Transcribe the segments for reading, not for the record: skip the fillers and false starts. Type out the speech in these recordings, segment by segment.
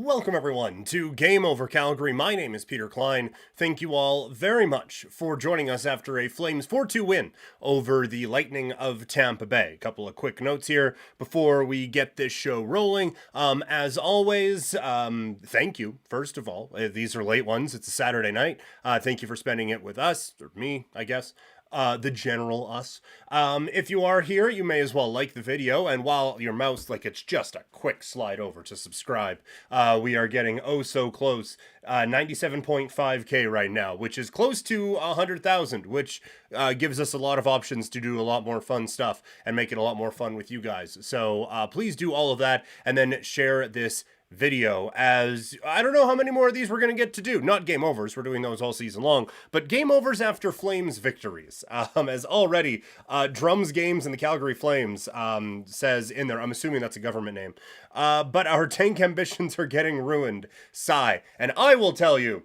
Welcome everyone to Game Over Calgary. My name is Peter Klein. Thank you all very much for joining us after a Flames 4-2 win over the Lightning of Tampa Bay. A couple of quick notes here before we get this show rolling. As always, thank you, first of all. These are late ones. It's a Saturday night. Thank you for spending it with us, or me, I guess. The general us. If you are here, you may as well like the video, and while your mouse, it's just a quick slide over to subscribe. We are getting oh so close, 97.5k right now, which is close to 100,000, which gives us a lot of options to do a lot more fun stuff and make it a lot more fun with you guys. So please do all of that, and then share this video, as I don't know how many more of these we're going to get to do. Not game overs, we're doing those all season long, but game overs after Flames victories. As already, Drums Games and the Calgary Flames says in there, I'm assuming that's a government name, but our tank ambitions are getting ruined. Sigh. And I will tell you,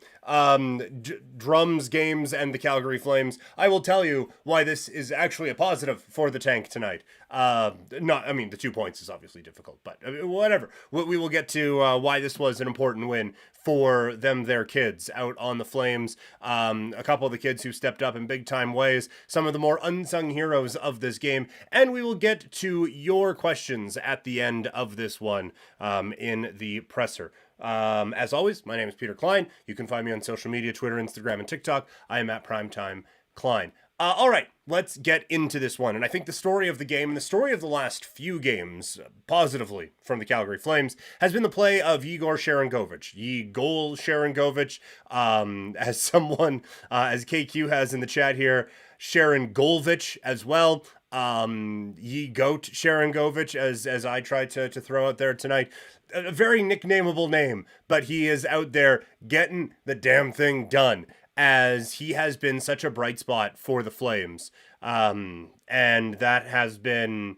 Drums Games and the Calgary Flames, I will tell you why this is actually a positive for the tank tonight. The 2 points is obviously difficult, but whatever. We will get to why this was an important win for them, their kids out on the Flames. A couple of the kids who stepped up in big time ways, some of the more unsung heroes of this game, and we will get to your questions at the end of this one in the presser. As always, my name is Peter Klein. You can find me on social media, Twitter, Instagram, and TikTok. I am at Primetime Klein. All right, let's get into this one. And I think the story of the game and the story of the last few games, positively from the Calgary Flames, has been the play of Yegor Sharangovich. Ye-goal Sharangovich, as someone, as KQ has in the chat here, Sharangovich as well. Ye-goat Sharangovich, as I tried to throw out there tonight. A very nicknameable name, but he is out there getting the damn thing done, as he has been such a bright spot for the Flames. And that has been...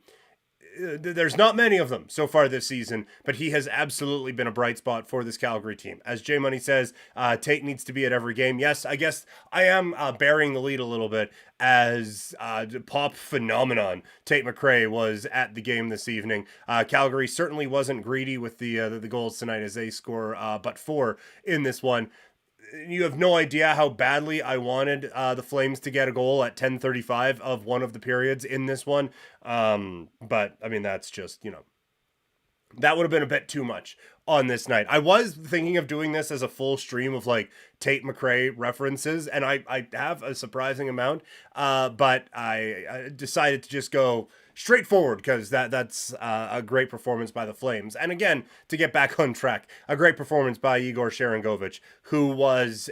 There's not many of them so far this season, but he has absolutely been a bright spot for this Calgary team. As J Money says, Tate needs to be at every game. Yes, I guess I am bearing the lead a little bit, as pop phenomenon Tate McRae was at the game this evening. Calgary certainly wasn't greedy with the goals tonight, as they score but 4 in this one. You have no idea how badly I wanted the Flames to get a goal at 10:35 of one of the periods in this one. But, I mean, that's just, that would have been a bit too much on this night. I was thinking of doing this as a full stream of, Tate McRae references, and I have a surprising amount, but I decided to just go straightforward, because that's a great performance by the Flames. And again, to get back on track, a great performance by Yegor Sharangovich, who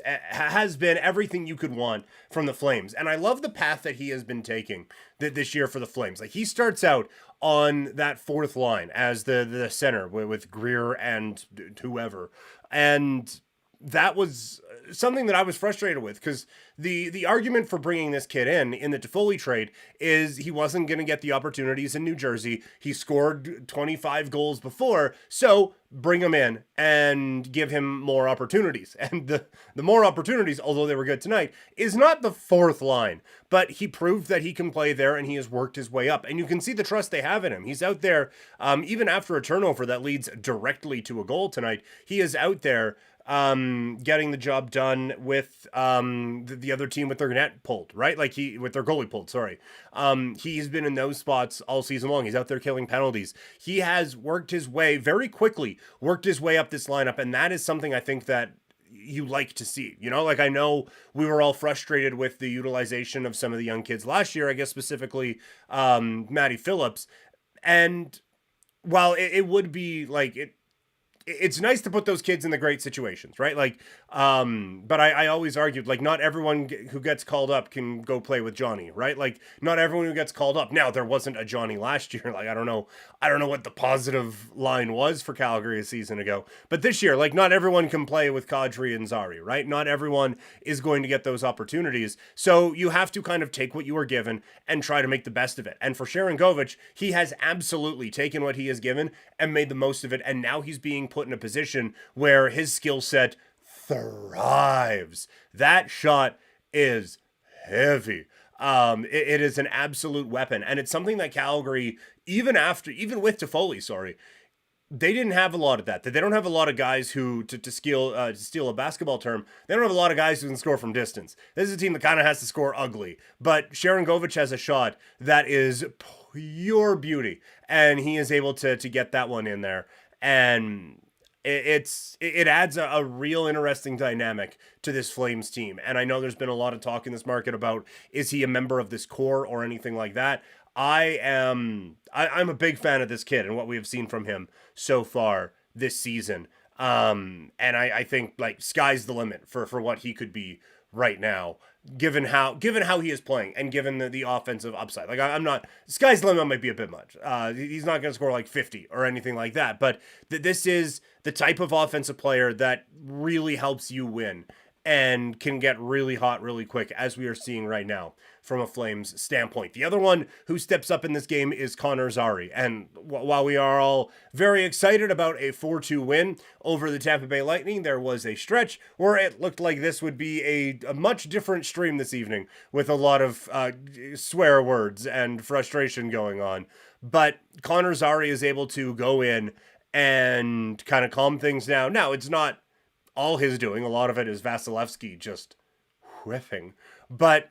has been everything you could want from the Flames. And I love the path that he has been taking this year for the Flames. He starts out on that fourth line as the center with Greer and whoever, and that was something that I was frustrated with, because the argument for bringing this kid in the Toffoli trade is he wasn't going to get the opportunities in New Jersey. He scored 25 goals before, so bring him in and give him more opportunities. And the more opportunities, although they were good tonight, is not the fourth line, but he proved that he can play there, and he has worked his way up. And you can see the trust they have in him. He's out there, even after a turnover that leads directly to a goal tonight, he is out there getting the job done with the other team with their net pulled, right? With their goalie pulled, sorry. He's been in those spots all season long. He's out there killing penalties. He has worked his way very quickly, worked his way up this lineup, and that is something I think that you like to see. I know we were all frustrated with the utilization of some of the young kids last year, I guess specifically Matty Phillips, and while it would be it's nice to put those kids in the great situations, right? But I always argued, not everyone who gets called up can go play with Johnny, right? Not everyone who gets called up. Now, there wasn't a Johnny last year. I don't know what the positive line was for Calgary a season ago. But this year, not everyone can play with Kadri and Zari, right? Not everyone is going to get those opportunities. So you have to kind of take what you are given and try to make the best of it. And for Sharangovich, he has absolutely taken what he is given and made the most of it. And now he's being put in a position where his skill set thrives. That shot is heavy. It is an absolute weapon, and it's something that Calgary, even with Toffoli, they didn't have a lot of that. They don't have a lot of guys who, to steal a basketball term, they don't have a lot of guys who can score from distance. This is a team that kind of has to score ugly. But Sharangovich has a shot that is pure beauty, and he is able to get that one in there. And it adds a real interesting dynamic to this Flames team. And I know there's been a lot of talk in this market about, is he a member of this core or anything like that? I'm a big fan of this kid and what we have seen from him so far this season. And I think like sky's the limit for what he could be right now, given how he is playing and given the offensive upside. Like I'm not, sky's the limit might be a bit much. He's not going to score like 50 or anything like that, but this is the type of offensive player that really helps you win and can get really hot really quick, as we are seeing right now from a Flames standpoint. The other one who steps up in this game is Connor Zary. And while we are all very excited about a 4-2 win over the Tampa Bay Lightning, there was a stretch where it looked like this would be a much different stream this evening with a lot of swear words and frustration going on. But Connor Zary is able to go in and kind of calm things down. Now, it's not all his doing. A lot of it is Vasilevsky just whiffing. But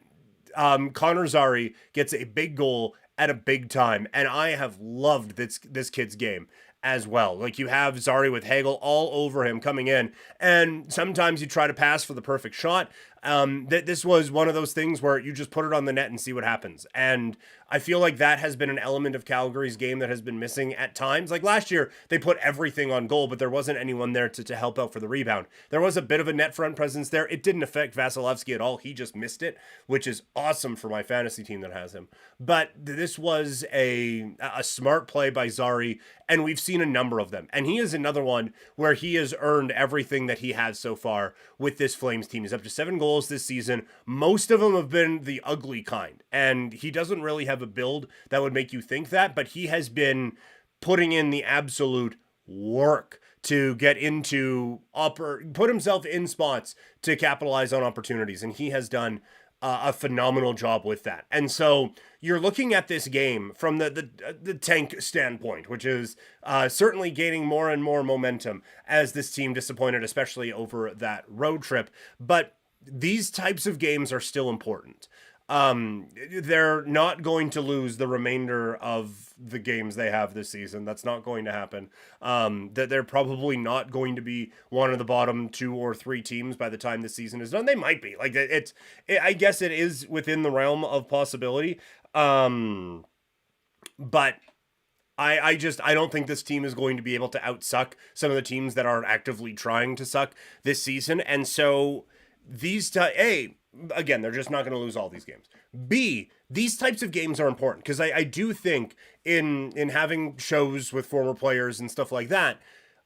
Connor Zary gets a big goal at a big time, and I have loved this kid's game as well. Like, you have Zary with Hagel all over him coming in, and sometimes you try to pass for the perfect shot. This was one of those things where you just put it on the net and see what happens. And I feel like that has been an element of Calgary's game that has been missing at times. Like last year, they put everything on goal, but there wasn't anyone there to help out for the rebound. There was a bit of a net front presence there. It didn't affect Vasilevsky at all. He just missed it, which is awesome for my fantasy team that has him. But this was a smart play by Zary, and we've seen a number of them. And he is another one where he has earned everything that he has so far with this Flames team. He's up to 7 goals this season. Most of them have been the ugly kind, and he doesn't really have a build that would make you think that, but he has been putting in the absolute work to get into put himself in spots to capitalize on opportunities, and he has done a phenomenal job with that. And so you're looking at this game from the tank standpoint, which is certainly gaining more and more momentum as this team disappointed, especially over that road trip. But these types of games are still important. They're not going to lose the remainder of the games they have this season. That's not going to happen. That they're probably not going to be one of the bottom 2 or 3 teams by the time the season is done. They might be. Like I guess it is within the realm of possibility. But I don't think this team is going to be able to outsuck some of the teams that are actively trying to suck this season. And so again, they're just not going to lose all these games. B, these types of games are important because I do think in having shows with former players and stuff like that,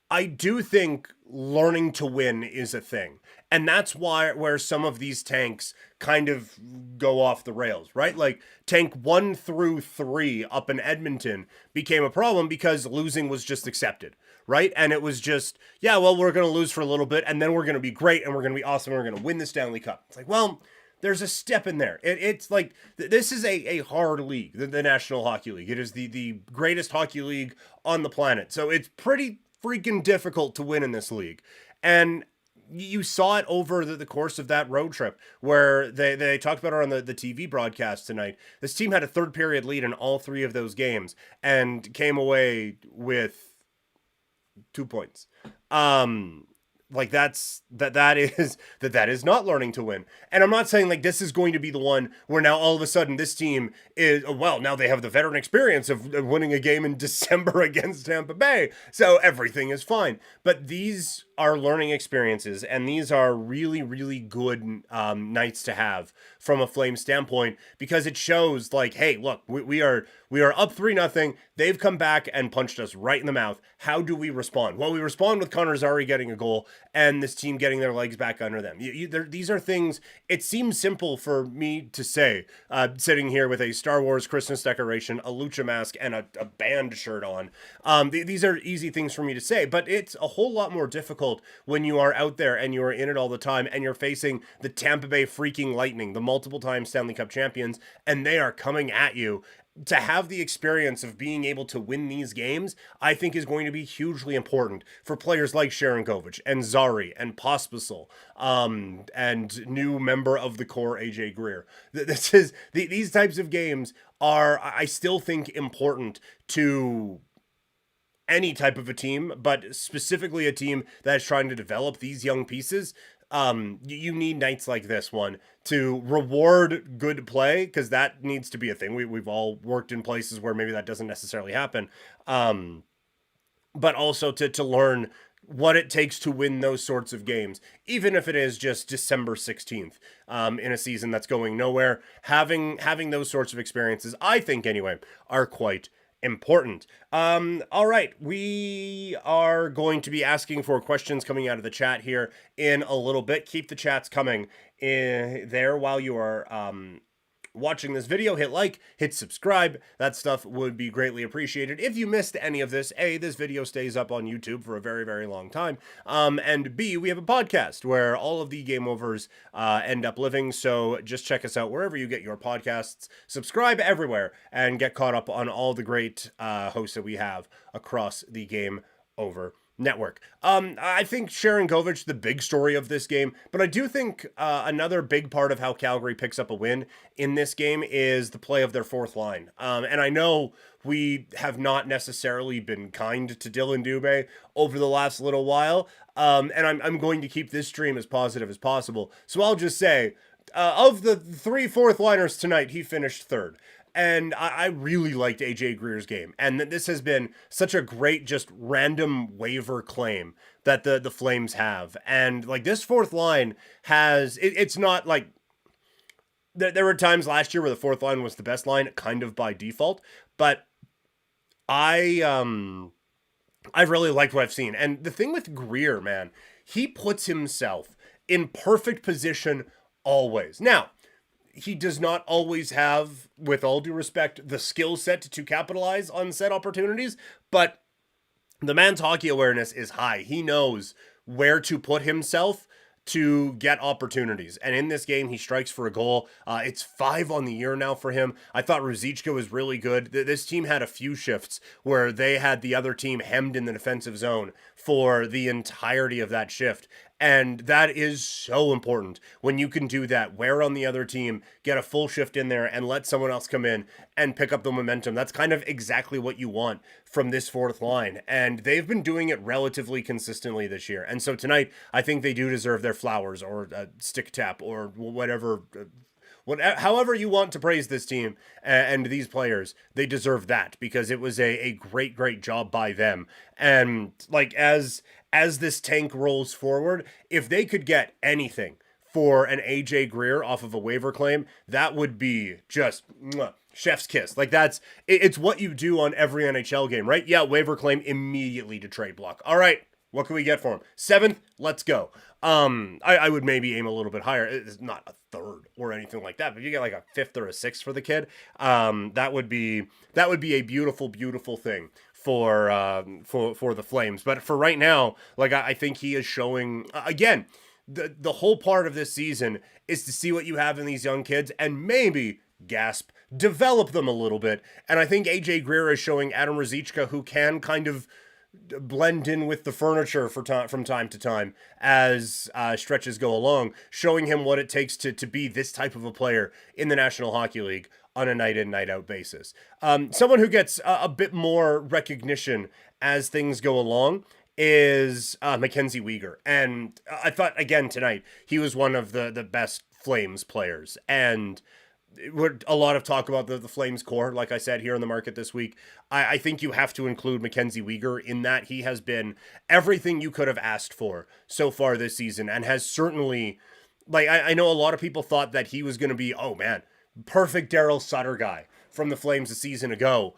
I do think learning to win is a thing. And that's where some of these tanks kind of go off the rails, right? Like tank 1 through 3 up in Edmonton became a problem because losing was just accepted, right? And it was just, yeah, well, we're going to lose for a little bit and then we're going to be great and we're going to be awesome and we're going to win the Stanley Cup. It's like, well, there's a step in there. It's like, this is a hard league, the National Hockey League. It is the greatest hockey league on the planet. So it's pretty freaking difficult to win in this league. And you saw it over the course of that road trip where they talked about it on the TV broadcast tonight. This team had a third period lead in all 3 of those games and came away with 2 points. Like that is not learning to win. And I'm not saying like this is going to be the one where now all of a sudden this team is, well, now they have the veteran experience of winning a game in December against Tampa Bay, so everything is fine. But these are learning experiences, and these are really, really good nights to have from a Flame standpoint, because it shows like, hey, look, we are up 3-0. They've come back and punched us right in the mouth. How do we respond? Well, we respond with Connor Zary getting a goal and this team getting their legs back under them. These are things, it seems simple for me to say, sitting here with a Star Wars Christmas decoration, a lucha mask, and a band shirt on. These are easy things for me to say, but it's a whole lot more difficult when you are out there and you are in it all the time and you're facing the Tampa Bay freaking Lightning, the multiple time Stanley Cup champions, and they are coming at you. to have the experience of being able to win these games, I think is going to be hugely important for players like Sharangovich and Zari and Pospisil, and new member of the core AJ Greer. These types of games are, I still think, important to any type of a team, but specifically a team that is trying to develop these young pieces. You need nights like this one to reward good play, because that needs to be a thing. We've all worked in places where maybe that doesn't necessarily happen. But also to learn what it takes to win those sorts of games, even if it is just December 16th, in a season that's going nowhere. Having those sorts of experiences, I think anyway, are quite important. All right, we are going to be asking for questions coming out of the chat here in a little bit. Keep the chats coming in there while you are watching this video. Hit like, hit subscribe. That stuff would be greatly appreciated. If you missed any of this, A, this video stays up on YouTube for a very, very long time. And B, we have a podcast where all of the game overs end up living. So just check us out wherever you get your podcasts. Subscribe everywhere and get caught up on all the great hosts that we have across the Game Over Network. I think Sharangovich, the big story of this game, but I do think another big part of how Calgary picks up a win in this game is the play of their fourth line. And I know we have not necessarily been kind to Dylan Dubé over the last little while, and I'm going to keep this stream as positive as possible. So I'll just say, of the 3 fourth liners tonight, he finished third. And I really liked AJ Greer's game. And this has been such a great, just random waiver claim that the Flames have. And like, this fourth line has, it's not like, there were times last year where the fourth line was the best line, kind of by default. But I really liked what I've seen. And the thing with Greer, man, he puts himself in perfect position always. Now, he does not always have, with all due respect, the skill set to capitalize on said opportunities, but the man's hockey awareness is high. He knows where to put himself to get opportunities. And in this game, he strikes for a goal. It's 5 on the year now for him. I thought Ruzicka was really good. This team had a few shifts where they had the other team hemmed in the defensive zone for the entirety of that shift. And that is so important when you can do that. Wear on the other team, get a full shift in there, and let someone else come in and pick up the momentum. That's kind of exactly what you want from this fourth line. And they've been doing it relatively consistently this year. And so tonight, I think they do deserve their flowers or a stick tap or whatever. However you want to praise this team and these players, they deserve that, because it was a great, great job by them. And like, as this tank rolls forward, if they could get anything for an AJ Greer off of a waiver claim, that would be just chef's kiss. Like, it's what you do on every NHL game, right? Yeah, waiver claim immediately to trade block. All right, what can we get for him? 7th, let's go. I would maybe aim a little bit higher. It's not a 3rd or anything like that, but if you get like a 5th or a 6th for the kid, that would be a beautiful, beautiful thing for the Flames. But for right now, like, I think he is showing, again, the whole part of this season is to see what you have in these young kids and maybe, gasp, develop them a little bit. And I think AJ Greer is showing Adam Ruzicka, who can kind of blend in with the furniture from time to time as stretches go along, showing him what it takes to be this type of a player in the National Hockey League on a night in, night out basis. Someone who gets a bit more recognition as things go along is Mackenzie Weegar. And I thought, again, tonight, he was one of the best Flames players. And a lot of talk about the Flames core, like I said, here in the market this week. I think you have to include Mackenzie Weegar in that. He has been everything you could have asked for so far this season, and has certainly, like, I know a lot of people thought that he was going to be, oh man, perfect Daryl Sutter guy from the Flames a season ago.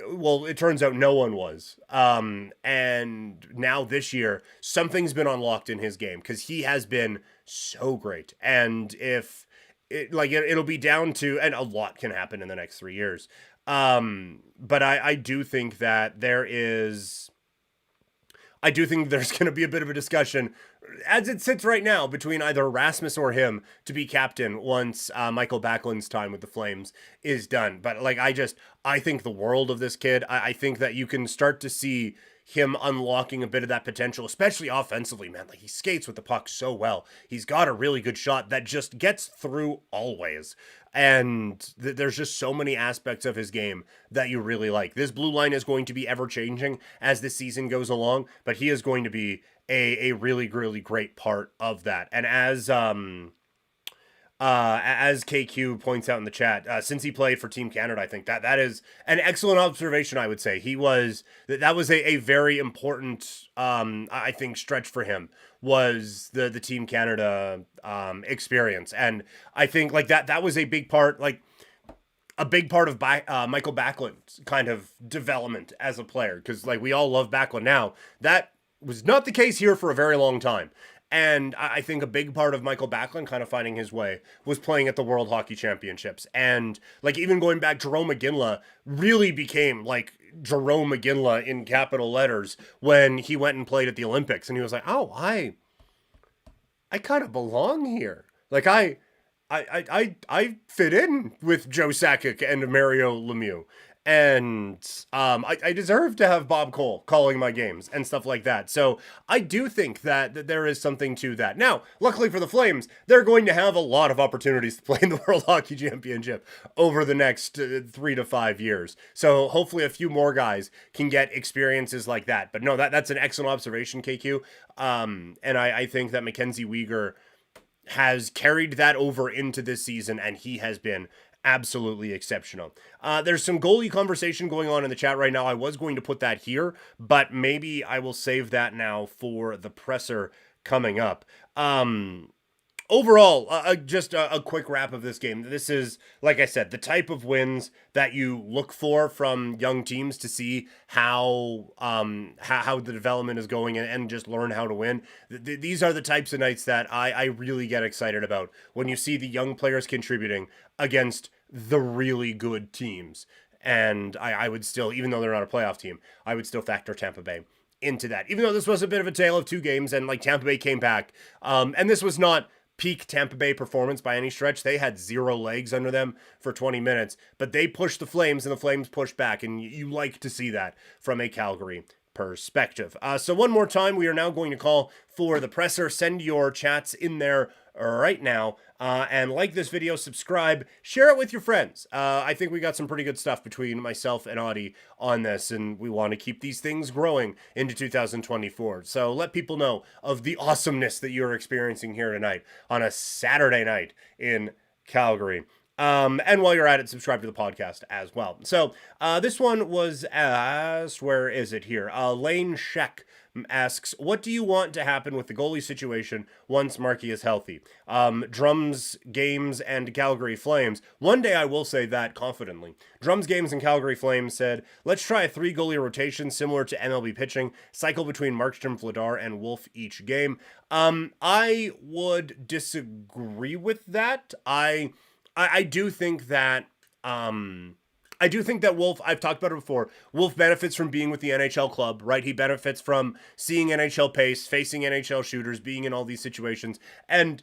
Well, it turns out no one was. And now this year, something's been unlocked in his game, because he has been so great. And it'll be down to, and a lot can happen in the next 3 years. But I do think that I do think there's going to be a bit of a discussion as it sits right now between either Rasmus or him to be captain once Michael Backlund's time with the Flames is done. But like, I think the world of this kid. I think that you can start to see him unlocking a bit of that potential, especially offensively, man. Like, he skates with the puck so well. He's got a really good shot that just gets through always. And there's just so many aspects of his game that you really like. This blue line is going to be ever changing as the season goes along, but he is going to be a really, really great part of that. And as KQ points out in the chat, since he played for Team Canada, I think that is an excellent observation. I would say that was a very important, I think, stretch for him, was the Team Canada experience. And I think like that was a big part, like a big part of Michael Backlund's kind of development as a player. Because like we all love Backlund now, that was not the case here for a very long time. And I think a big part of Michael Backlund kind of finding his way was playing at the World Hockey Championships. And like even going back, Jarome Iginla really became like Jarome Iginla in capital letters when he went and played at the Olympics. And he was like, oh, I kind of belong here. Like I fit in with Joe Sakic and Mario Lemieux. And I deserve to have Bob Cole calling my games and stuff like that. So I do think that there is something to that. Now, luckily for the Flames, they're going to have a lot of opportunities to play in the World Hockey Championship over the next 3 to 5 years. So hopefully a few more guys can get experiences like that. But no, that's an excellent observation, KQ. And I think that Mackenzie Weegar has carried that over into this season, and he has been absolutely exceptional. There's some goalie conversation going on in the chat right now. I was going to put that here, but maybe I will save that now for the presser coming up. Overall, just a quick wrap of this game. This is, like I said, the type of wins that you look for from young teams to see how the development is going and just learn how to win. These are the types of nights that I really get excited about when you see the young players contributing against the really good teams. And I would still, even though they're not a playoff team, I would still factor Tampa Bay into that. Even though this was a bit of a tale of two games and like Tampa Bay came back. And this was not peak Tampa Bay performance by any stretch. They had 0 legs under them for 20 minutes, but they pushed the Flames and the Flames pushed back. And you like to see that from a Calgary perspective. So one more time, we are now going to call for the presser. Send your chats in there right now. And like this video, subscribe, share it with your friends. I think we got some pretty good stuff between myself and Audie on this, and we want to keep these things growing into 2024. So let people know of the awesomeness that you're experiencing here tonight on a Saturday night in Calgary. And while you're at it, subscribe to the podcast as well. So this one was asked, where is it here? Lane Sheck asks, what do you want to happen with the goalie situation once Markey is healthy? Drums, Games, and Calgary Flames. One day I will say that confidently. Drums, Games, and Calgary Flames said, let's try a 3 goalie rotation similar to MLB pitching, cycle between Markstrom, Vladar, and Wolf each game. I would disagree with that. I do think that Wolf, I've talked about it before, Wolf benefits from being with the NHL club, right? He benefits from seeing NHL pace, facing NHL shooters, being in all these situations. And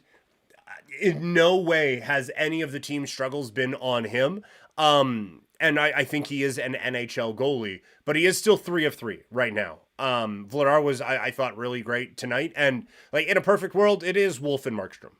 in no way has any of the team struggles been on him. And I think he is an NHL goalie, but he is still 3 of 3 right now. Vladar was, I thought, really great tonight. And like in a perfect world, it is Wolf and Markstrom.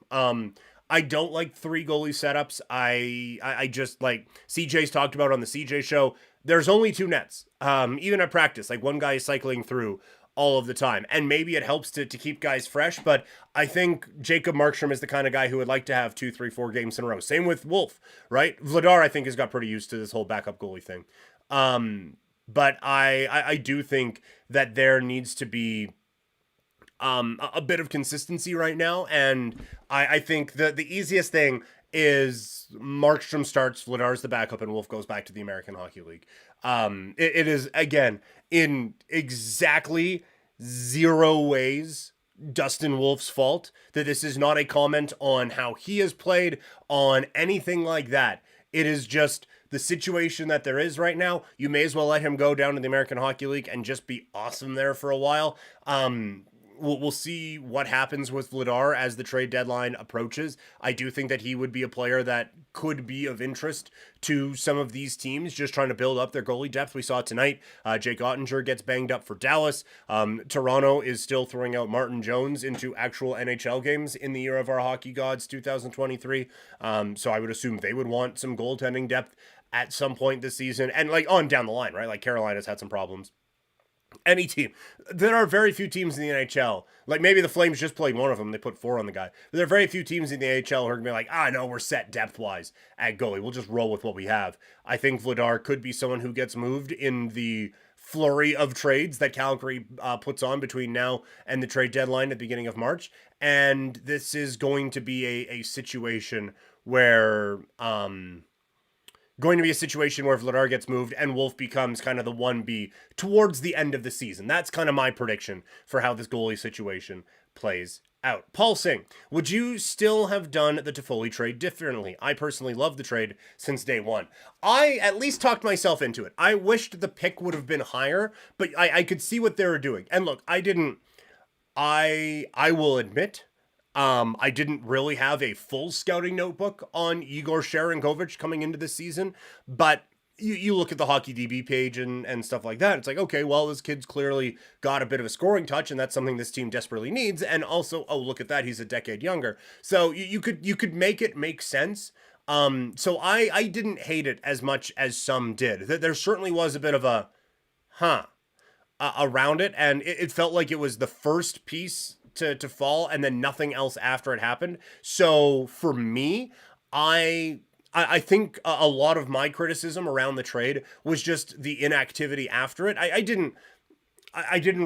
I don't like 3 goalie setups. I just like CJ's talked about on the CJ show. There's only 2 nets. Even at practice, like one guy is cycling through all of the time. And maybe it helps to keep guys fresh, but I think Jacob Markstrom is the kind of guy who would like to have 2, 3, 4 games in a row. Same with Wolf, right? Vladar, I think, has got pretty used to this whole backup goalie thing. But I do think that there needs to be a bit of consistency right now, and I think the easiest thing is Markstrom starts, Vladar's the backup, and Wolf goes back to the American Hockey League. It is, again, in exactly 0 ways Dustin Wolf's fault, that this is not a comment on how he has played, on anything like that. It is just the situation that there is right now, you may as well let him go down to the American Hockey League and just be awesome there for a while. We'll see what happens with Vladar as the trade deadline approaches. I do think that he would be a player that could be of interest to some of these teams just trying to build up their goalie depth. We saw it tonight. Jake Ottinger gets banged up for Dallas. Toronto is still throwing out Martin Jones into actual NHL games in the year of our hockey gods, 2023. So I would assume they would want some goaltending depth at some point this season. And like on down the line, right? Like Carolina's had some problems. Any team. There are very few teams in the NHL. Like maybe the Flames just played one of them. They put 4 on the guy. But there are very few teams in the NHL who are going to be like, no, we're set depth-wise at goalie. We'll just roll with what we have. I think Vladar could be someone who gets moved in the flurry of trades that Calgary puts on between now and the trade deadline at the beginning of March. And this is going to be a situation where... Vladar gets moved and Wolf becomes kind of the 1B towards the end of the season. That's kind of my prediction for how this goalie situation plays out. Paul Singh, would you still have done the Toffoli trade differently? I personally love the trade since day one. I at least talked myself into it. I wished the pick would have been higher, but I could see what they were doing. And look, I will admit, I didn't really have a full scouting notebook on Igor Sharangovich coming into this season, but you look at the Hockey DB page and stuff like that. It's like, okay, well, this kid's clearly got a bit of a scoring touch, and that's something this team desperately needs. And also, oh, look at that, he's a decade younger. So you could make it make sense. So I didn't hate it as much as some did. There certainly was a bit of a, around it, and it felt like it was the first piece to fall and then nothing else after it happened. So for me, I think a lot of my criticism around the trade was just the inactivity after it. I didn't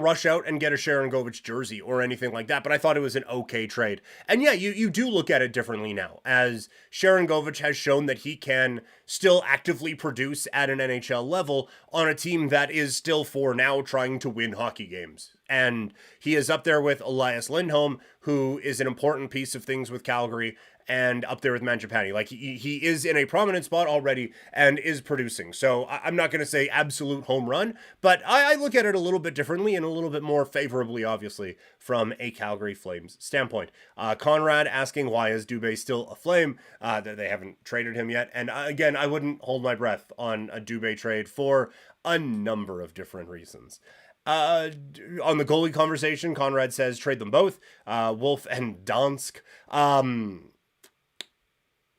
rush out and get a Sharangovich jersey or anything like that, but I thought it was an okay trade. And yeah, you do look at it differently now, as Sharangovich has shown that he can still actively produce at an NHL level on a team that is still for now trying to win hockey games. And he is up there with Elias Lindholm, who is an important piece of things with Calgary, and up there with Mangiapane. Like, he is in a prominent spot already and is producing. So I'm not going to say absolute home run, but I look at it a little bit differently and a little bit more favorably, obviously, from a Calgary Flames standpoint. Conrad asking, why is Dubé still a Flame? That they haven't traded him yet. And again, I wouldn't hold my breath on a Dubé trade for a number of different reasons. On the goalie conversation, Conrad says trade them both, Wolf and Dansk.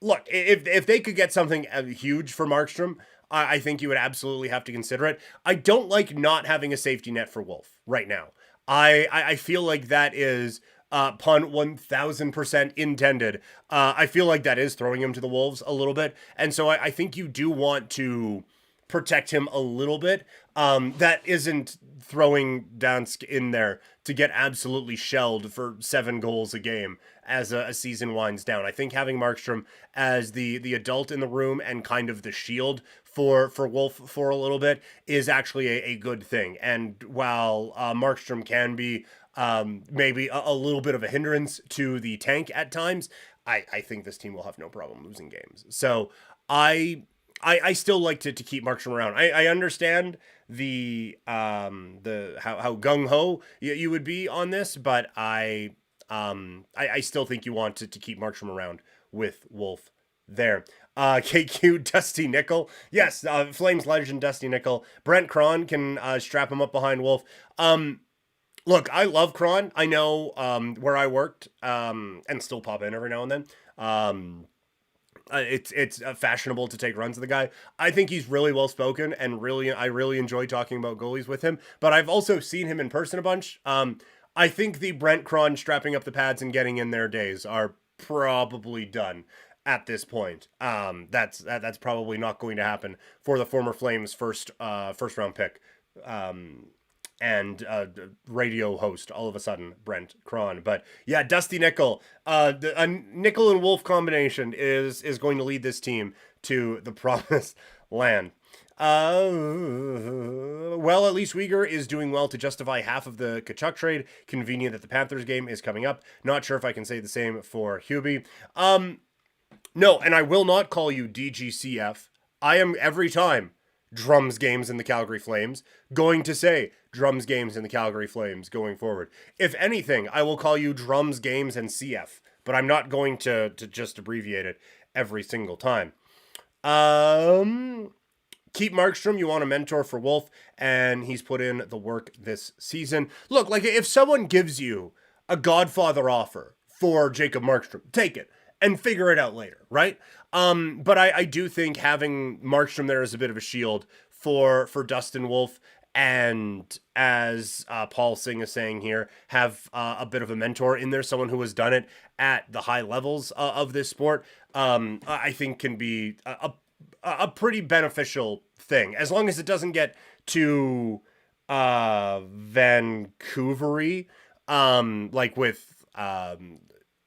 Look, if they could get something huge for Markstrom, I think you would absolutely have to consider it. I don't like not having a safety net for Wolf right now. I feel like that is pun 1000% intended. I feel like that is throwing him to the wolves a little bit, and so I think you do want to protect him a little bit. That isn't throwing Dansk in there to get absolutely shelled for 7 goals a game as a season winds down. I think having Markstrom as the adult in the room and kind of the shield for Wolf for a little bit is actually a good thing. And while Markstrom can be maybe a little bit of a hindrance to the tank at times, I think this team will have no problem losing games. So I still like to keep Markstrom around. I understand the how gung ho you would be on this, but I still think you want to keep Markstrom around with Wolf there. KQ Dusty Nickel, yes, Flames legend Dusty Nickel. Brent Cron can strap him up behind Wolf. Look, I love Cron. I know where I worked and still pop in every now and then. It's fashionable to take runs of the guy. I think he's really well spoken, and I really enjoy talking about goalies with him. But I've also seen him in person a bunch. I think the Brent Cron strapping up the pads and getting in their days are probably done at this point. That's probably not going to happen for the former Flames first round pick. And radio host all of a sudden, Brent Cron. But yeah, Dusty Nickel, a Nickel and Wolf combination is going to lead this team to the promised land. Well, at least Uyghur is doing well to justify half of the Kachuk trade. Convenient that the Panthers game is coming up. Not sure if I can say the same for Hubie. No, and I will not call you DGCF. I am every time drums games in the Calgary Flames, going to say drums games in the Calgary Flames going forward. If anything, I will call you drums games and CF, but I'm not going to just abbreviate it every single time. Keep Markstrom. You want a mentor for Wolf, and he's put in the work this season. Look, like if someone gives you a Godfather offer for Jacob Markstrom, take it and figure it out later, right? But I do think having Markstrom there is a bit of a shield for Dustin Wolf, and as Paul Singh is saying here, have a bit of a mentor in there, someone who has done it at the high levels of this sport. I think can be a pretty beneficial thing, as long as it doesn't get too Vancouver-y, like with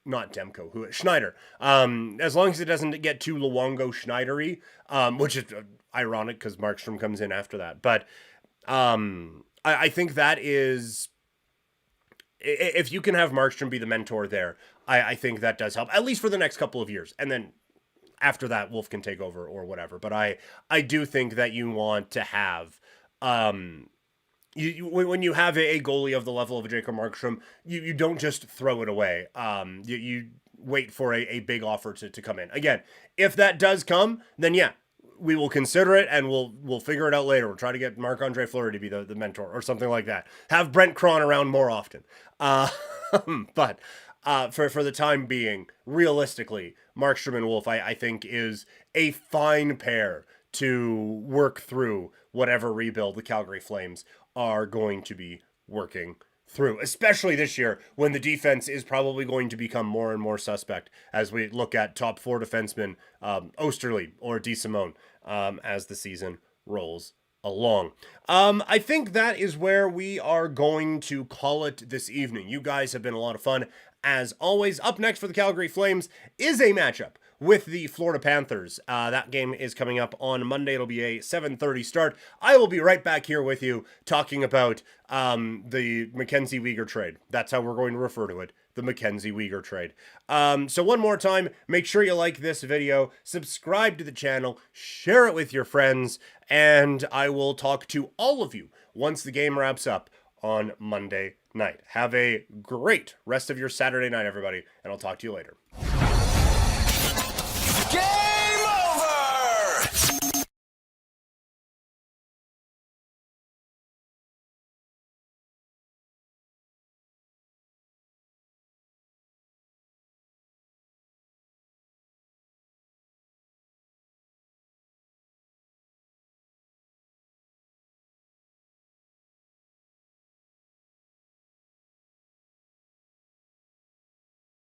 not Demko, who Schneider. As long as it doesn't get too Luongo Schneider-y, which is ironic because Markstrom comes in after that. But I think that is, if you can have Markstrom be the mentor there, I think that does help, at least for the next couple of years. And then after that, Wolf can take over or whatever. But I do think that you want to have, when you have a goalie of the level of Jacob Markstrom, you don't just throw it away. You wait for a big offer to come in. Again, if that does come, then yeah, we will consider it, and we'll figure it out later. We'll try to get Marc-Andre Fleury to be the mentor or something like that. Have Brent Cron around more often. But for the time being, realistically, Markstrom and Wolf, I think, is a fine pair to work through whatever rebuild the Calgary Flames are going to be working through, especially this year when the defense is probably going to become more and more suspect as we look at top four defensemen, Osterley or DeSimone, as the season rolls along. I think that is where we are going to call it this evening. You guys have been a lot of fun. As always, up next for the Calgary Flames is a matchup with the Florida Panthers. That game is coming up on Monday. It'll be a 7:30 start. I will be right back here with you talking about the Mackenzie Weegar trade. That's how we're going to refer to it, the Mackenzie Weegar trade. So one more time, make sure you like this video, subscribe to the channel, share it with your friends, and I will talk to all of you once the game wraps up on Monday night. Have a great rest of your Saturday night, everybody, and I'll talk to you later. Game!